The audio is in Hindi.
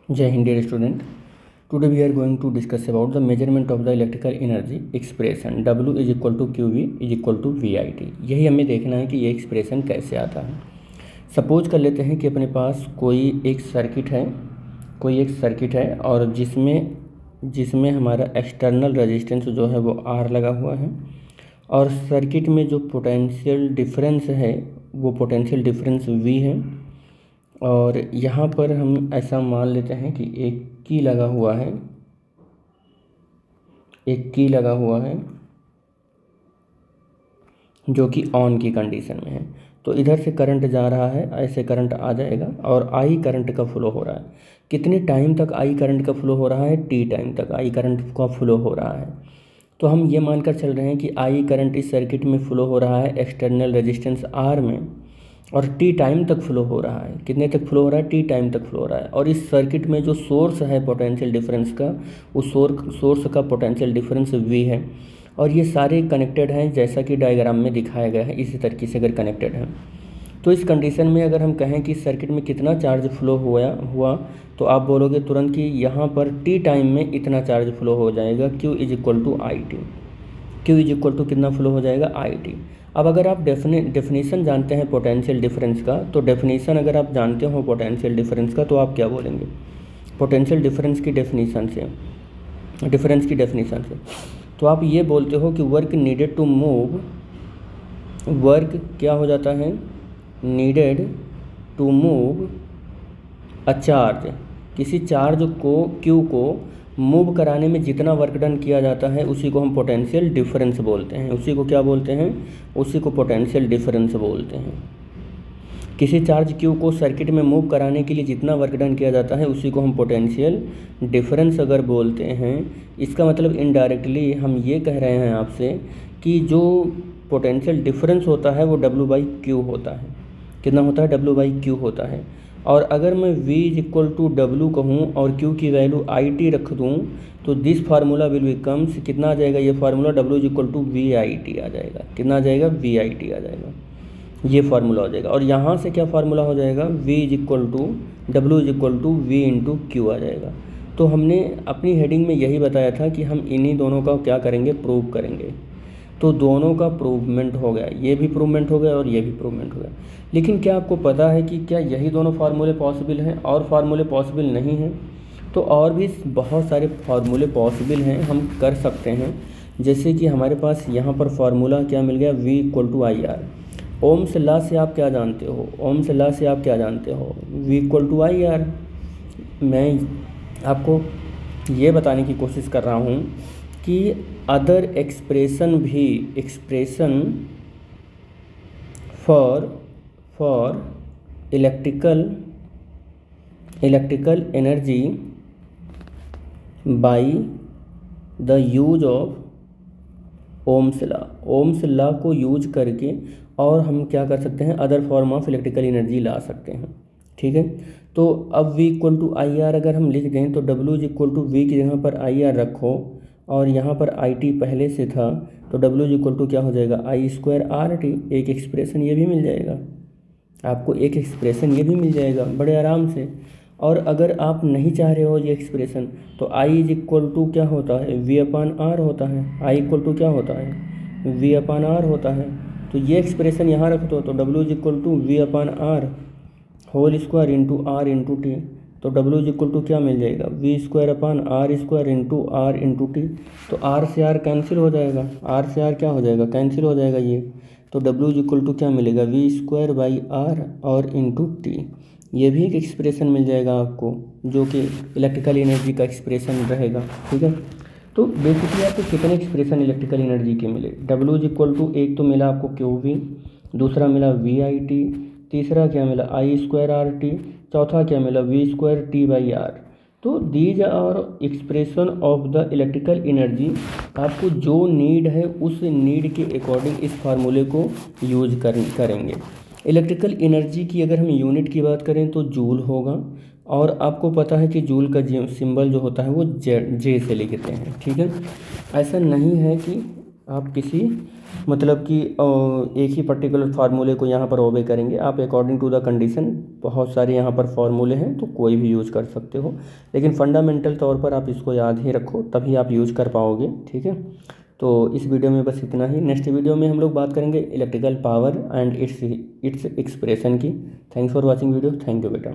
जय हिंद dear student, today we are going to discuss about the measurement of the electrical energy expression W is equal to Q V is equal to V I T. यही हमें देखना है कि ये एक्सप्रेशन कैसे आता है। सपोज कर लेते हैं कि अपने पास कोई एक सर्किट है और जिसमें हमारा एक्सटर्नल रेजिस्टेंस जो है वो R लगा हुआ है और सर्किट में जो पोटेंशियल डिफरेंस है वो पोटेंशियल डिफरेंस V है। और यहाँ पर हम ऐसा मान लेते हैं कि एक की लगा हुआ है जो कि ऑन की कंडीशन में है। तो इधर से करंट जा रहा है, ऐसे करंट आ जाएगा और आई करंट का फ्लो हो रहा है। कितने टाइम तक आई करंट का फ्लो हो रहा है? T टाइम तक आई करंट का फ्लो हो रहा है। तो हम ये मानकर चल रहे हैं कि आई करंट इस सर्किट में फ्लो हो रहा है एक्सटर्नल रेजिस्टेंस R में और T टाइम तक फ्लो हो रहा है। कितने तक फ्लो हो रहा है? T टाइम तक फ्लो हो रहा है। और इस सर्किट में जो सोर्स है पोटेंशियल डिफरेंस का, उस सोर्स का पोटेंशियल डिफरेंस V है और ये सारे कनेक्टेड हैं जैसा कि डायग्राम में दिखाया गया है। इसी तरीके से अगर कनेक्टेड हैं तो इस कंडीशन में अगर हम कहें कि सर्किट में कितना चार्ज फ्लो हुआ तो आप बोलोगे तुरंत कि यहाँ पर T टाइम में इतना चार्ज फ्लो हो जाएगा, Q is equal to I T. Q is equal to कितना फ्लो हो जाएगा? I T. अब अगर आप डेफिनेशन जानते हैं पोटेंशियल डिफरेंस का, तो डेफिनेशन अगर आप जानते हो पोटेंशियल डिफरेंस का तो आप क्या बोलेंगे? पोटेंशियल डिफरेंस की डेफिनेशन से तो आप ये बोलते हो कि work needed to move, work क्या हो जाता है? Needed to move a charge, किसी चार्ज को Q को मूव कराने में जितना वर्क डन किया जाता है उसी को हम पोटेंशियल डिफरेंस बोलते हैं। उसी को क्या बोलते हैं? उसी को पोटेंशियल डिफरेंस बोलते हैं। किसी चार्ज Q को सर्किट में मूव कराने के लिए जितना वर्क डन किया जाता है उसी को हम पोटेंशियल डिफरेंस अगर बोलते हैं। इसका मतलब इनडायरेक्टली हम ये कह रहे हैं आपसे कि जो पोटेंशियल डिफरेंस होता है वो W/Q होता है। कितना होता है? W/Q होता है। और अगर मैं V is equal to W कहूँ और Q की वैल्यू IT रख दूँ तो दिस फार्मूला विल बिकम्स, कितना आ जाएगा ये formula? W is equal to VIT आ जाएगा। कितना आ जाएगा? VIT आ जाएगा, ये फार्मूला हो जाएगा। और यहाँ से क्या फार्मूला हो जाएगा? V is equal to W is equal to V into Q आ जाएगा। तो हमने अपनी हेडिंग में यही बताया था कि हम इन्हीं दोनों का क्या करेंगे? प्रूव करेंगे। तो दोनों का प्रूवमेंट हो गया, ये भी प्रूवमेंट हो गया और ये भी प्रूवमेंट हो गया। लेकिन क्या आपको पता है कि क्या यही दोनों फार्मूले पॉसिबल हैं और फार्मूले पॉसिबल नहीं हैं? तो और भी बहुत सारे फार्मूले पॉसिबल हैं, हम कर सकते हैं। जैसे कि हमारे पास यहाँ पर फार्मूला क्या मिल गया? V equal to I R. Ohm's law से आप क्या जानते हो? V equal to I R. मैं आपको ये बताने की कोशिश कर रहा हूँ कि other expression for electrical energy by the use of Ohm's law को यूज करके और हम क्या कर सकते हैं? Other form of electrical energy ला सकते हैं। ठीक है, तो अब V equal to I R अगर हम लिख दें तो W is equal to V की जगह पर आई आर रखो और यहाँ पर IT पहले से था तो W इज इक्वल टू क्या हो जाएगा? I square RT। एक एक्सप्रेशन ये भी मिल जाएगा आपको, एक एक्सप्रेशन ये भी मिल जाएगा बड़े आराम से। और अगर आप नहीं चाह रहे हो ये एक्सप्रेशन तो I इज इक्वल टू क्या होता है? V/R होता है। I इक्वल टू क्या होता है? V/R होता है। तो ये एक्सप्रेशन यहाँ रख दो तो W is equal to V/R whole square into R into T। तो W इज इक्वल टू क्या मिल जाएगा? V square upon R square into R into T। तो R से R कैंसिल हो जाएगा, R से R क्या हो जाएगा? कैंसिल हो जाएगा ये। तो W इज इक्वल टू क्या मिलेगा? V स्क्वायर बाई R और इंटू T। ये भी एक एक्सप्रेशन मिल जाएगा आपको जो कि इलेक्ट्रिकल एनर्जी का एक्सप्रेशन रहेगा। ठीक है, तो बेसिकली आपको कितने एक्सप्रेशन इलेक्ट्रिकल एनर्जी के मिले? W इज इक्वल टू एक तो मिला आपको QV, दूसरा मिला VIT, तीसरा क्या मिला? I स्क्वायर RT, चौथा क्या मिला? V square T/R। तो these are expression of the electrical energy. आपको जो नीड है उस नीड के अकॉर्डिंग इस फार्मूले को यूज करेंगे। इलेक्ट्रिकल एनर्जी की अगर हम यूनिट की बात करें तो जूल होगा और आपको पता है कि जूल का सिंबल जो होता है वो J से लिखते हैं। ठीक है, ऐसा नहीं है कि आप किसी मतलब कि एक ही पर्टिकुलर फार्मूले को यहाँ पर ओबे करेंगे। आप अकॉर्डिंग टू द कंडीशन, बहुत सारे यहाँ पर फार्मूले हैं तो कोई भी यूज़ कर सकते हो, लेकिन फंडामेंटल तौर पर आप इसको याद ही रखो, तभी आप यूज़ कर पाओगे। ठीक है, तो इस वीडियो में बस इतना ही। नेक्स्ट वीडियो में हम लोग बात करेंगे electrical power and its expression की। Thanks for watching video. Thank you बेटा।